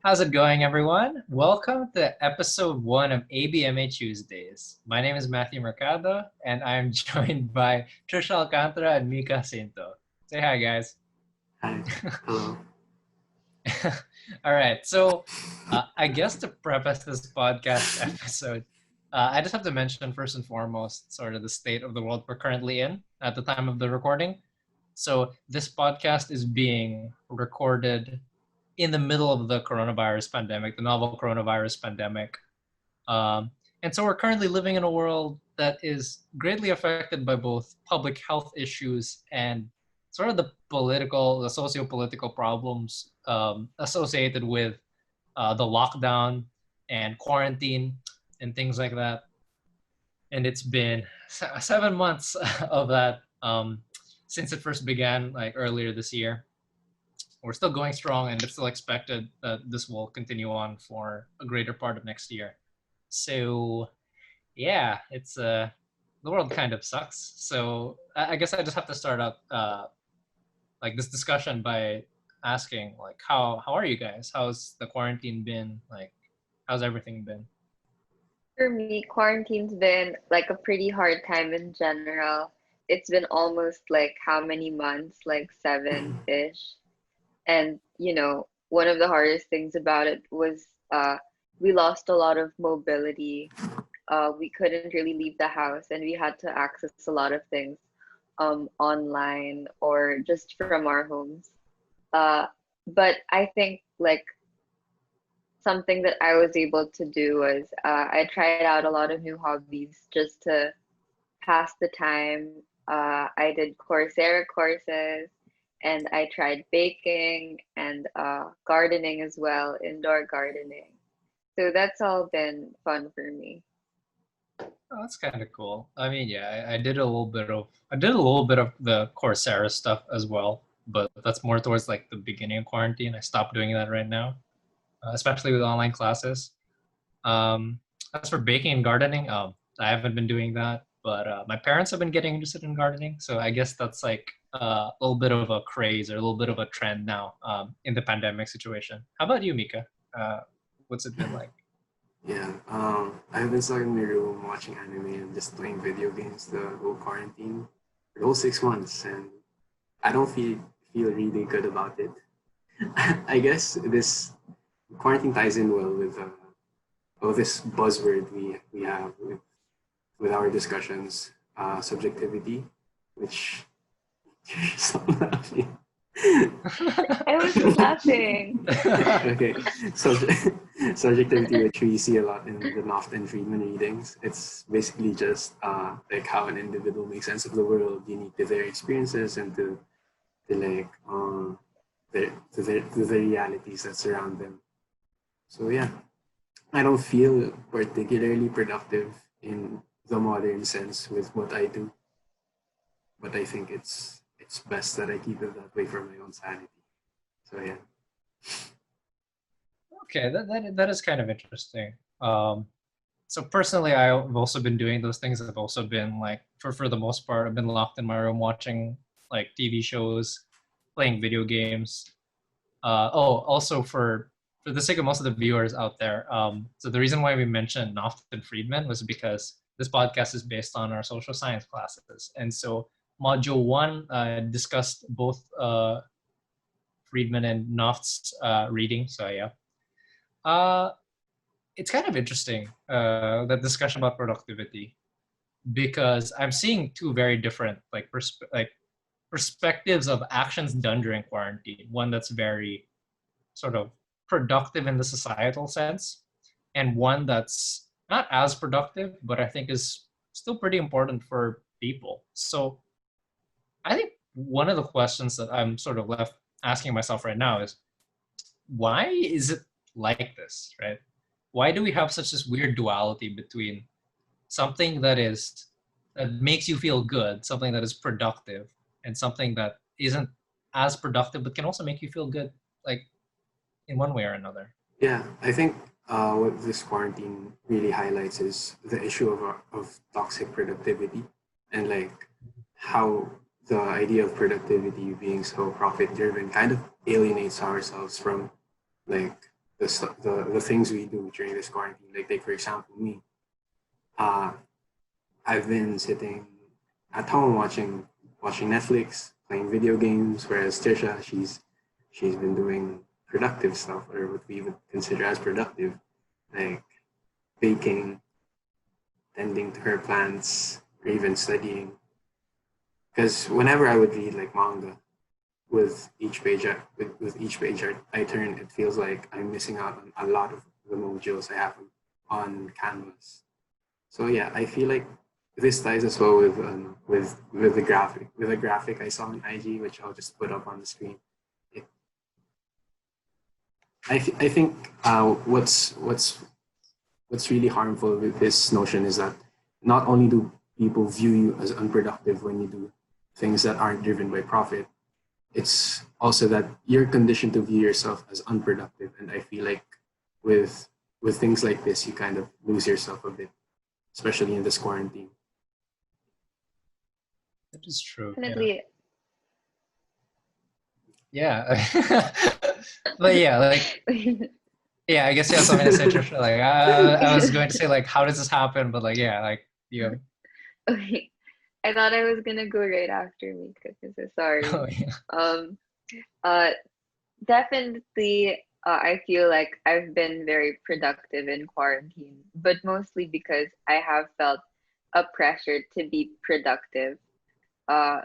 How's it going, everyone? Welcome to episode one of ABMA Tuesdays. My name is Matthew Mercado, and I'm joined by Trisha Alcantara and Mika Cinto. Say hi, guys. Hi. Hello. All right, so I guess to preface this podcast episode, I just have to mention first and foremost sort of the state of the world we're currently in at the time of the recording. So this podcast is being recorded in the middle of the coronavirus pandemic, the novel coronavirus pandemic. Um, and so we're currently living in a world that is greatly affected by both public health issues and sort of the socio-political problems associated with the lockdown and quarantine and things like that. And it's been 7 months of that since it first began, like earlier this year. We're still going strong, and it's still expected that this will continue on for a greater part of next year. So, yeah, it's the world kind of sucks. So I guess I just have to start out like this discussion by asking, like, how are you guys? How's the quarantine been? Like, how's everything been? For me, quarantine's been like a pretty hard time in general. It's been almost like how many months? Like seven-ish. And, one of the hardest things about it was we lost a lot of mobility. We couldn't really leave the house and we had to access a lot of things online or just from our homes. Uh, but I think like something that I was able to do was I tried out a lot of new hobbies just to pass the time. I did Coursera courses and I tried baking and gardening as well, indoor gardening. So that's all been fun for me. Oh, that's kind of cool. I mean, yeah, I did a little bit of the Coursera stuff as well, but that's more towards like the beginning of quarantine. I stopped doing that right now, especially with online classes. As for baking and gardening, I haven't been doing that, but my parents have been getting interested in gardening, so I guess that's like a little bit of a craze or a little bit of a trend now in the pandemic situation. How about you, Mika? What's it been like? Yeah. I've been stuck in my room watching anime and just playing video games the whole quarantine, the whole 6 months, and I don't feel really good about it. I guess this quarantine ties in well with this buzzword we have with our discussions, subjectivity, which stop laughing. I wasn't laughing. Okay, so subjectivity, which we see a lot in the Noft and Friedman readings, it's basically just like how an individual makes sense of the world unique to their experiences and to like to the realities that surround them. So yeah, I don't feel particularly productive in the modern sense with what I do, but I think it's best that I keep it that way for my own sanity. So yeah. Okay, that is kind of interesting. So personally, I've also been doing those things. I've also been like, for the most part, I've been locked in my room watching like TV shows, playing video games. Also for the sake of most of the viewers out there, so the reason why we mentioned Noft and Friedman was because this podcast is based on our social science classes, and so module one discussed both Friedman and Noft's reading. So yeah. Uh, it's kind of interesting that discussion about productivity because I'm seeing two very different like perspectives of actions done during quarantine. One that's very sort of productive in the societal sense, and one that's not as productive, but I think is still pretty important for people. So I think one of the questions that I'm sort of left asking myself right now is why is it like this, right? Why do we have such this weird duality between something that makes you feel good, something that is productive, and something that isn't as productive but can also make you feel good, like in one way or another? Yeah, I think what this quarantine really highlights is the issue of toxic productivity and like how the idea of productivity being so profit driven kind of alienates ourselves from like the things we do during this quarantine. Like take for example me. Uh, I've been sitting at home watching Netflix, playing video games, whereas Tisha, she's been doing productive stuff, or what we would consider as productive, like baking, tending to her plants, or even studying. Because whenever I would read like manga, with each page I turn, it feels like I'm missing out on a lot of the modules I have on Canvas. So yeah, I feel like this ties as well with the graphic I saw on IG, which I'll just put up on the screen. It, I think what's really harmful with this notion is that not only do people view you as unproductive when you do things that aren't driven by profit, it's also that you're conditioned to view yourself as unproductive. And I feel like with with things like this, you kind of lose yourself a bit, especially in this quarantine. That is true. Yeah. Definitely. Yeah. But yeah, like yeah, I guess you have something to say, Trisha. Like I was going to say like how does this happen, but like yeah, like you. Okay. I thought I was gonna go right after me, so sorry. Oh yeah. Um, uh, Definitely, I feel like I've been very productive in quarantine, but mostly because I have felt a pressure to be productive. Uh,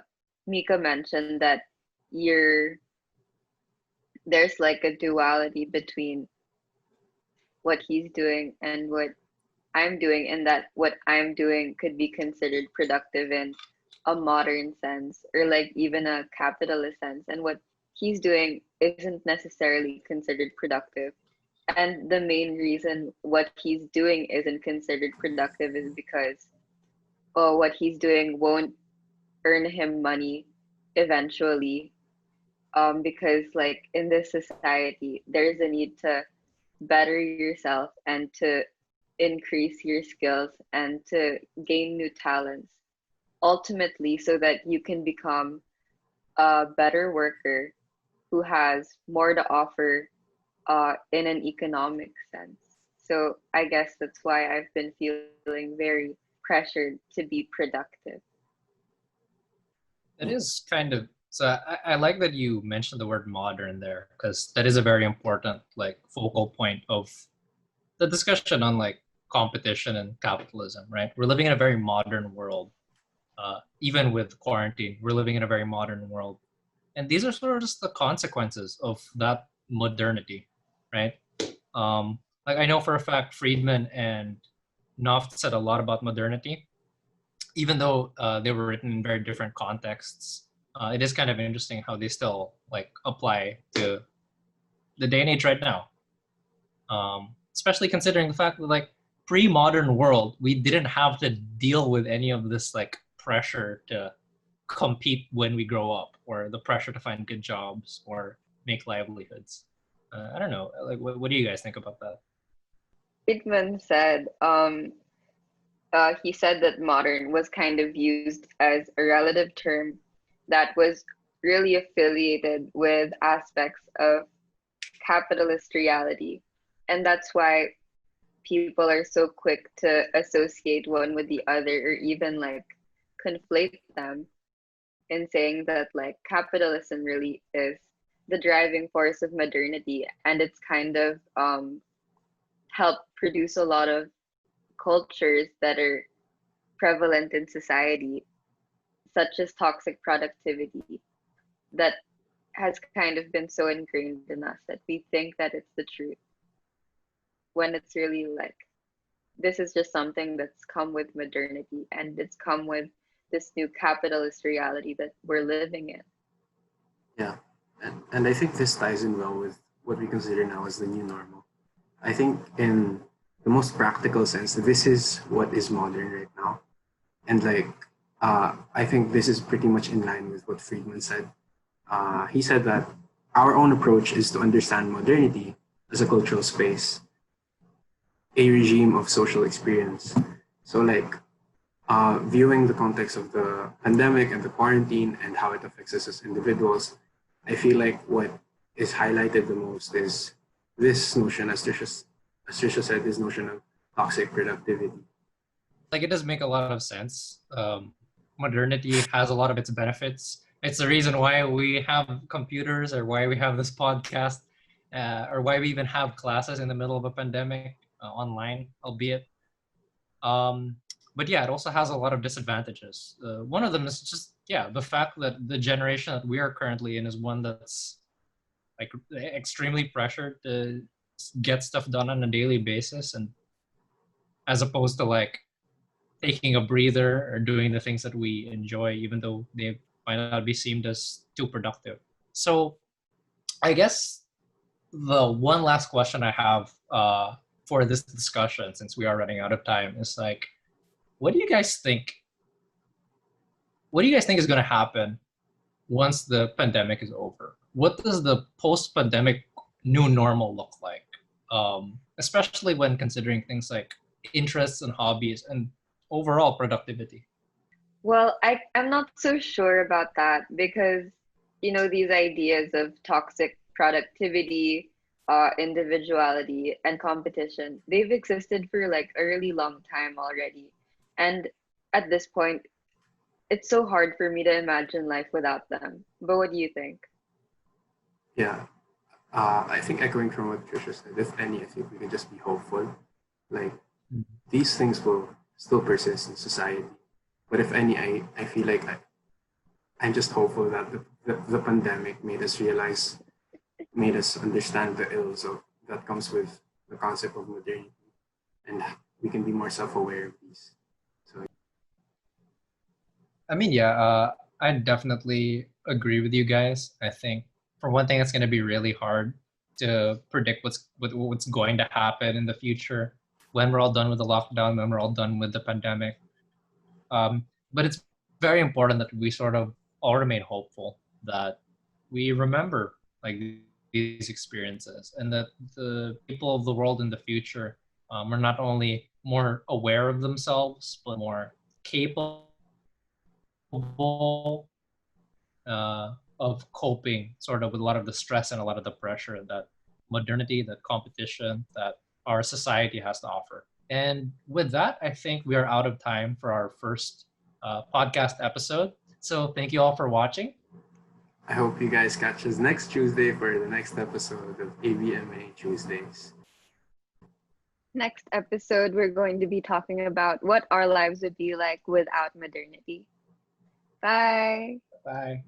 Mika mentioned that you're there's like a duality between what he's doing and what I'm doing, and that what I'm doing could be considered productive in a modern sense or like even a capitalist sense, and what he's doing isn't necessarily considered productive. And the main reason what he's doing isn't considered productive is because what he's doing won't earn him money eventually. Because like in this society, there's a need to better yourself and to increase your skills and to gain new talents ultimately so that you can become a better worker who has more to offer in an economic sense. So I guess that's why I've been feeling very pressured to be productive. It is kind of so I like that you mentioned the word modern there because that is a very important like focal point of the discussion on like competition and capitalism, right? We're living in a very modern world. Even with quarantine, we're living in a very modern world. And these are sort of just the consequences of that modernity, right? Like I know for a fact Friedman and Noft said a lot about modernity, even though they were written in very different contexts. It is kind of interesting how they still like apply to the day and age right now. Especially considering the fact that like pre-modern world, we didn't have to deal with any of this like pressure to compete when we grow up or the pressure to find good jobs or make livelihoods. I don't know. Like, what do you guys think about that? Friedman said, he said that modern was kind of used as a relative term that was really affiliated with aspects of capitalist reality. And that's why people are so quick to associate one with the other or even like conflate them in saying that like capitalism really is the driving force of modernity, and it's kind of helped produce a lot of cultures that are prevalent in society, such as toxic productivity, that has kind of been so ingrained in us that we think that it's the truth when it's really like this is just something that's come with modernity and it's come with this new capitalist reality that we're living in. Yeah, and I think this ties in well with what we consider now as the new normal. I think in the most practical sense, this is what is modern right now, and like I think this is pretty much in line with what Friedman said. He said that our own approach is to understand modernity as a cultural space, a regime of social experience. So like viewing the context of the pandemic and the quarantine and how it affects us as individuals, I feel like what is highlighted the most is this notion, as Trisha said, this notion of toxic productivity. Like it does make a lot of sense. Modernity has a lot of its benefits. It's the reason why we have computers or why we have this podcast or why we even have classes in the middle of a pandemic online, albeit. Um, but yeah, it also has a lot of disadvantages. One of them is just, yeah, the fact that the generation that we are currently in is one that's like extremely pressured to get stuff done on a daily basis, and as opposed to like taking a breather or doing the things that we enjoy, even though they might not be seen as too productive. So I guess the one last question I have for this discussion, since we are running out of time, is like, what do you guys think? What do you guys think is going to happen once the pandemic is over? What does the post-pandemic new normal look like? Especially when considering things like interests and hobbies and overall productivity. Well, I'm not so sure about that because, these ideas of toxic productivity, individuality, and competition, they've existed for like a really long time already. And at this point, it's so hard for me to imagine life without them. But what do you think? Yeah, I think echoing from what Trisha said, if any, I think we can just be hopeful. Like these things will still persist in society, but if any, I feel like I'm just hopeful that the pandemic made us understand the ills of that comes with the concept of modernity, and we can be more self-aware of these. So I mean, yeah, I definitely agree with you guys. I think for one thing, it's going to be really hard to predict what's going to happen in the future when we're all done with the lockdown, when we're all done with the pandemic. But it's very important that we sort of all remain hopeful, that we remember like these experiences, and that the people of the world in the future are not only more aware of themselves, but more capable of coping sort of with a lot of the stress and a lot of the pressure that modernity, that competition, that our society has to offer. And with that, I think we are out of time for our first podcast episode. So thank you all for watching. I hope you guys catch us next Tuesday for the next episode of ABMA Tuesdays. Next episode, we're going to be talking about what our lives would be like without modernity. Bye. Bye.